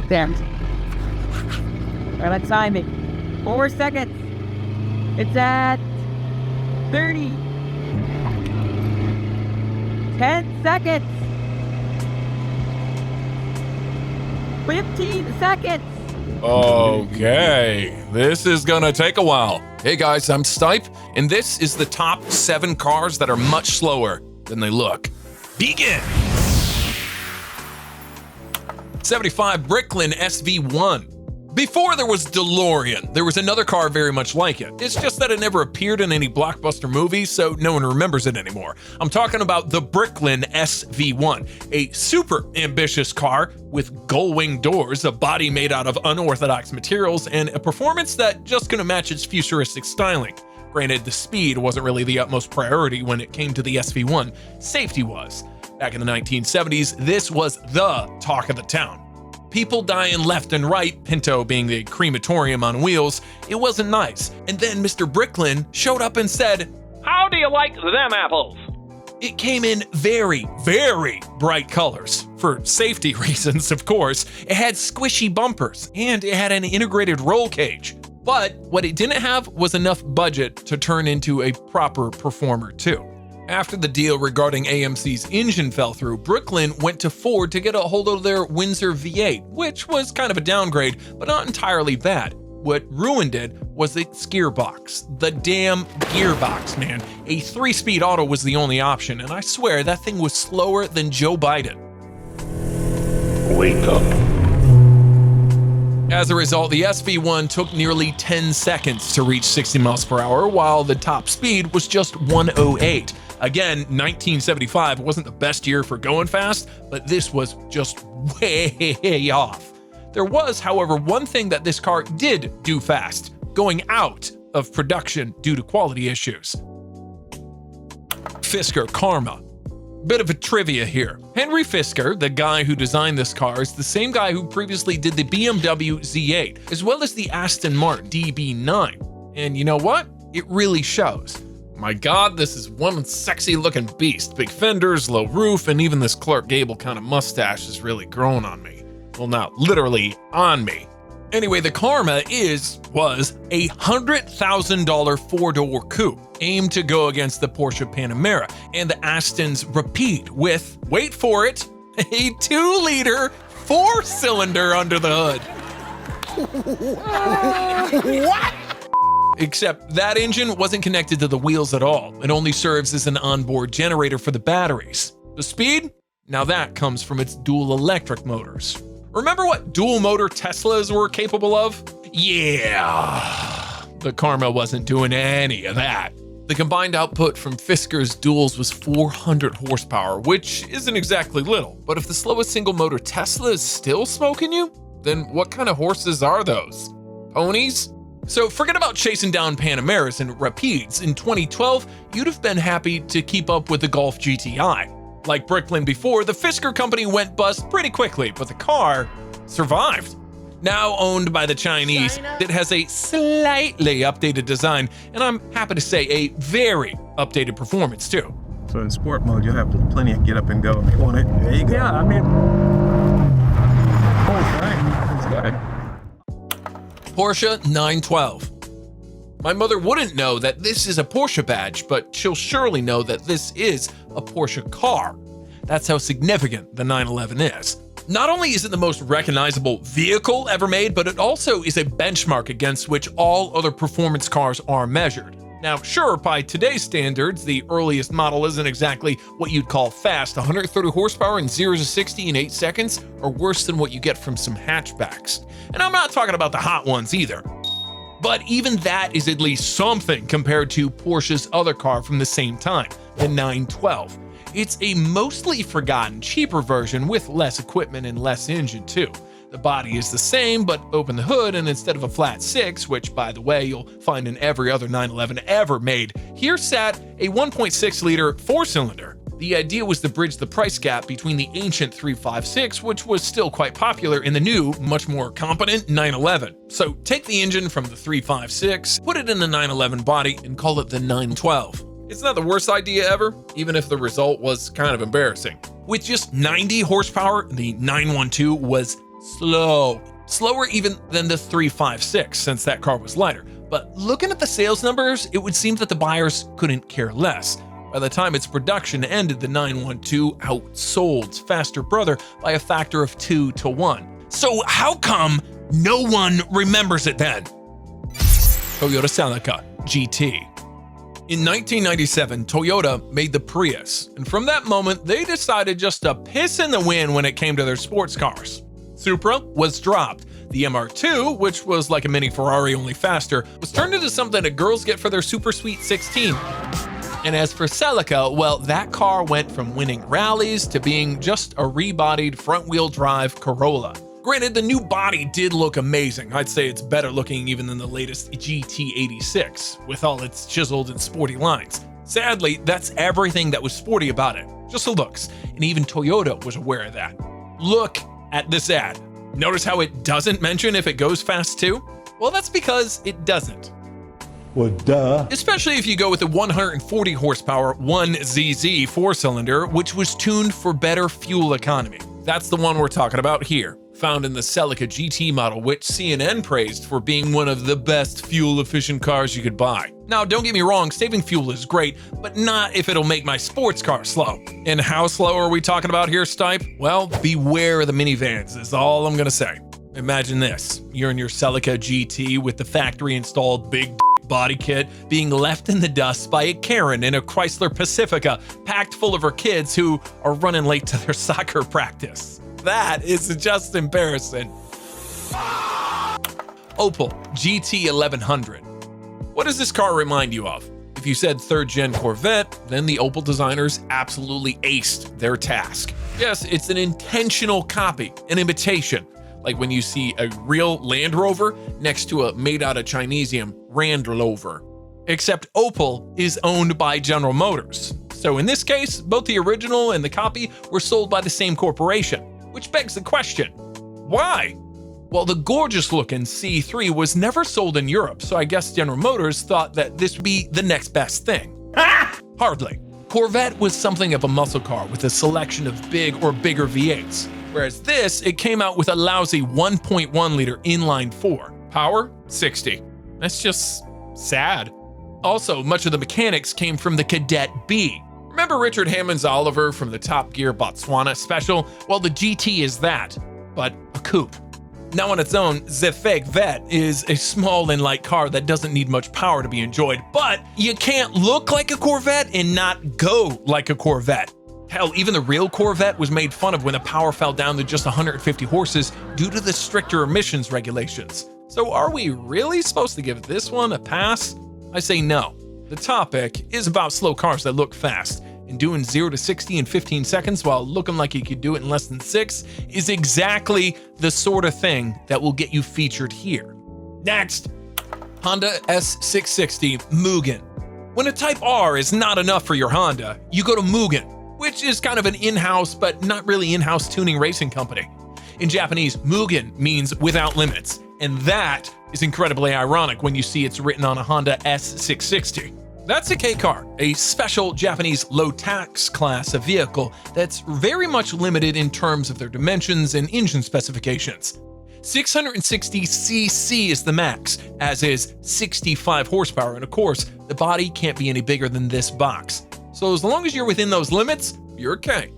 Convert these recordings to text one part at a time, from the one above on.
There. All right, let's time it. 4 seconds. It's at 30. 10 seconds. 15 seconds. Okay, this is gonna take a while. Hey guys, I'm Stipe, and this is the top 7 cars that are much slower than they look. Begin! 75 Bricklin SV1. Before there was DeLorean, there was another car very much like it. It's just that it never appeared in any blockbuster movies, so no one remembers it anymore. I'm talking about the Bricklin SV1, a super ambitious car with gull-wing doors, a body made out of unorthodox materials, and a performance that just couldn't match its futuristic styling. Granted, the speed wasn't really the utmost priority when it came to the SV1. Safety was. Back in the 1970s, this was the talk of the town. People dying left and right, Pinto being the crematorium on wheels. It wasn't nice. And then Mr. Bricklin showed up and said, "How do you like them apples?" It came in very, very bright colors. For safety reasons, of course. It had squishy bumpers, and it had an integrated roll cage. But what it didn't have was enough budget to turn into a proper performer too. After the deal regarding AMC's engine fell through, Bricklin went to Ford to get a hold of their Windsor V8, which was kind of a downgrade, but not entirely bad. What ruined it was its gearbox. The damn gearbox, man. A 3-speed auto was the only option, and I swear that thing was slower than Joe Biden. Wake up. As a result, the SV1 took nearly 10 seconds to reach 60 miles per hour, while the top speed was just 108. Again, 1975 wasn't the best year for going fast, but this was just way off. There was, however, one thing that this car did do fast, going out of production due to quality issues. Fisker Karma. Bit of a trivia here. Henry Fisker, the guy who designed this car, is the same guy who previously did the BMW Z8, as well as the Aston Martin DB9. And you know what? It really shows. My God, this is one sexy looking beast. Big fenders, low roof, and even this Clark Gable kind of mustache is really growing on me. Well, not literally on me. Anyway, the Karma was a $100,000 four-door coupe aimed to go against the Porsche Panamera and the Aston's Rapide with, wait for it, a 2-liter 4-cylinder under the hood. What? Except that engine wasn't connected to the wheels at all. It only serves as an onboard generator for the batteries. The speed? Now that comes from its dual electric motors. Remember what dual motor Teslas were capable of? Yeah, the Karma wasn't doing any of that. The combined output from Fisker's duals was 400 horsepower, which isn't exactly little. But if the slowest single motor Tesla is still smoking you, then what kind of horses are those? Ponies? So forget about chasing down Panameras and Rapides. In 2012, you'd have been happy to keep up with the Golf GTI. Like Bricklin before, the Fisker company went bust pretty quickly, but the car survived. Now owned by the Chinese, it has a slightly updated design, and I'm happy to say a very updated performance too. So in sport mode, you'll have plenty of get up and go if you want it. There you go. Yeah, I mean, Porsche 912. My mother wouldn't know that this is a Porsche badge, but she'll surely know that this is a Porsche car. That's how significant the 911 is. Not only is it the most recognizable vehicle ever made, but it also is a benchmark against which all other performance cars are measured. Now, sure, by today's standards, the earliest model isn't exactly what you'd call fast. 130 horsepower and 0 to 60 in 8 seconds are worse than what you get from some hatchbacks. And I'm not talking about the hot ones either. But even that is at least something compared to Porsche's other car from the same time, the 912. It's a mostly forgotten, cheaper version with less equipment and less engine too. The body is the same, but open the hood and instead of a flat 6, which by the way you'll find in every other 911 ever made, here sat a 1.6-liter 4-cylinder. The idea was to bridge the price gap between the ancient 356, which was still quite popular, and the new, much more competent 911. So take the engine from the 356, put it in the 911 body, and call it the 912. It's not the worst idea ever, even if the result was kind of embarrassing. With just 90 horsepower, the 912 was slow. Slower even than the 356, since that car was lighter. But looking at the sales numbers, it would seem that the buyers couldn't care less. By the time its production ended, the 912 outsold its faster brother by a factor of 2 to 1. So how come no one remembers it then? Toyota Celica GT. In 1997, Toyota made the Prius, and from that moment, they decided just to piss in the wind when it came to their sports cars. Supra was dropped. The MR2, which was like a mini Ferrari only faster, was turned into something that girls get for their super sweet 16. And as for Celica, well, that car went from winning rallies to being just a rebodied front-wheel drive Corolla. Granted, the new body did look amazing. I'd say it's better looking even than the latest GT86, with all its chiseled and sporty lines. Sadly, that's everything that was sporty about it, just the looks, and even Toyota was aware of that. Look at this ad. Notice how it doesn't mention if it goes fast too? Well, that's because it doesn't. Well, duh. Especially if you go with the 140 horsepower 1ZZ 4-cylinder, which was tuned for better fuel economy. That's the one we're talking about here, found in the Celica GT model, which CNN praised for being one of the best fuel-efficient cars you could buy. Now, don't get me wrong, saving fuel is great, but not if it'll make my sports car slow. And how slow are we talking about here, Stipe? Well, beware of the minivans is all I'm gonna say. Imagine this, you're in your Celica GT with the factory-installed big body kit being left in the dust by a Karen in a Chrysler Pacifica packed full of her kids who are running late to their soccer practice. That is just embarrassing. Opel GT 1100. What does this car remind you of? If you said third-gen Corvette, then the Opel designers absolutely aced their task. Yes, it's an intentional copy, an imitation, like when you see a real Land Rover next to a made-out-of-Chinesium Randlover. Except Opel is owned by General Motors. So in this case, both the original and the copy were sold by the same corporation, which begs the question, why? Well, the gorgeous-looking C3 was never sold in Europe, so I guess General Motors thought that this would be the next best thing. Hardly. Corvette was something of a muscle car with a selection of big or bigger V8s, whereas this, it came out with a lousy 1.1-liter inline-4. Power, 60. That's just sad. Also, much of the mechanics came from the Cadet B. Remember Richard Hammond's Oliver from the Top Gear Botswana special? Well, the GT is that, but a coupe. Now on its own, the fake Vet is a small and light car that doesn't need much power to be enjoyed, but you can't look like a Corvette and not go like a Corvette. Hell, even the real Corvette was made fun of when the power fell down to just 150 horses due to the stricter emissions regulations. So are we really supposed to give this one a pass? I say no. The topic is about slow cars that look fast, and doing 0 to 60 in 15 seconds while looking like you could do it in less than 6 is exactly the sort of thing that will get you featured here. Next, Honda S660 Mugen. When a Type R is not enough for your Honda, you go to Mugen, which is kind of an in-house but not really in-house tuning racing company. In Japanese, Mugen means without limits, and that is incredibly ironic when you see it's written on a Honda S660. That's a K car, a special Japanese low-tax class of vehicle that's very much limited in terms of their dimensions and engine specifications. 660cc is the max, as is 65 horsepower, and of course, the body can't be any bigger than this box. So as long as you're within those limits, you're a K.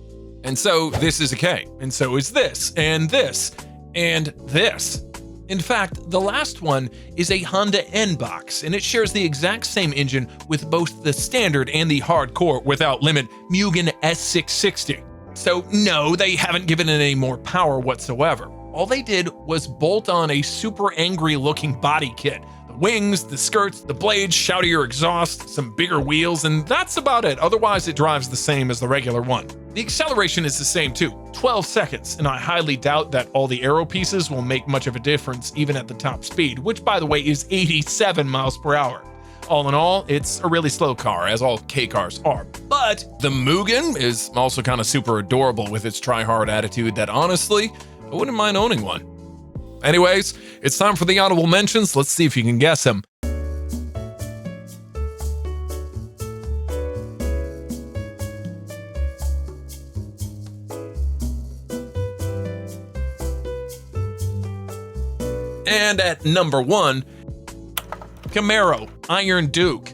And so this is a K, and so is this, and this, and this. In fact, the last one is a Honda N-Box, and it shares the exact same engine with both the standard and the hardcore without limit Mugen S660. So no, they haven't given it any more power whatsoever. All they did was bolt on a super angry looking body kit. The wings, the skirts, the blades, shoutier exhaust, some bigger wheels, and that's about it. Otherwise, it drives the same as the regular one. The acceleration is the same too, 12 seconds, and I highly doubt that all the aero pieces will make much of a difference even at the top speed, which by the way is 87 miles per hour. All in all, it's a really slow car, as all K cars are. But the Mugen is also kind of super adorable with its try-hard attitude that honestly, I wouldn't mind owning one. Anyways, it's time for the honorable mentions. Let's see if you can guess them. And at number 1, Camaro Iron Duke.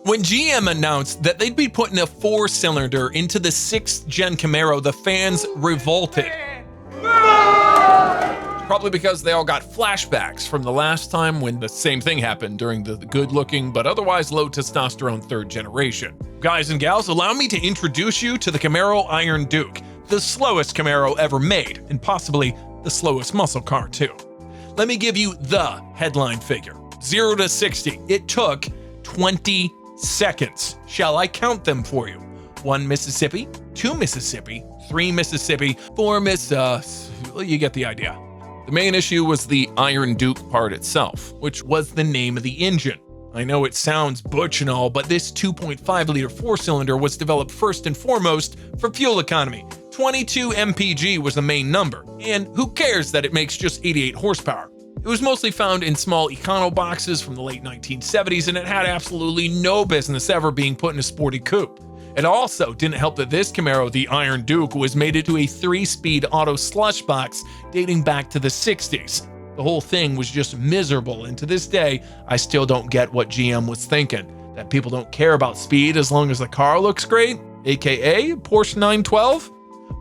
When GM announced that they'd be putting a 4-cylinder into the 6th gen Camaro, the fans revolted. Probably because they all got flashbacks from the last time when the same thing happened during the good-looking but otherwise low testosterone 3rd generation. Guys and gals, allow me to introduce you to the Camaro Iron Duke, the slowest Camaro ever made, and possibly the slowest muscle car too. Let me give you the headline figure. 0 to 60, it took 20 seconds. Shall I count them for you? 1 Mississippi, 2 Mississippi, 3 Mississippi, 4 you get the idea. The main issue was the Iron Duke part itself, which was the name of the engine. I know it sounds butch and all, but this 2.5-liter 4-cylinder was developed first and foremost for fuel economy. 22 mpg was the main number, and who cares that it makes just 88 horsepower? It was mostly found in small econo boxes from the late 1970s, and it had absolutely no business ever being put in a sporty coupe. It also didn't help that this Camaro, the Iron Duke, was made into a 3-speed auto slush box dating back to the 60s. The whole thing was just miserable, and to this day, I still don't get what GM was thinking. That people don't care about speed as long as the car looks great, aka Porsche 912?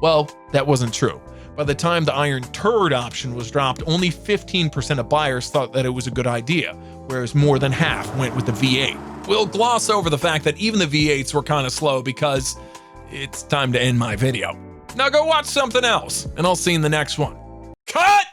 Well, that wasn't true. By the time the Iron Turd option was dropped, only 15% of buyers thought that it was a good idea, whereas more than half went with the V8. We'll gloss over the fact that even the V8s were kind of slow because it's time to end my video. Now go watch something else, and I'll see you in the next one. Cut!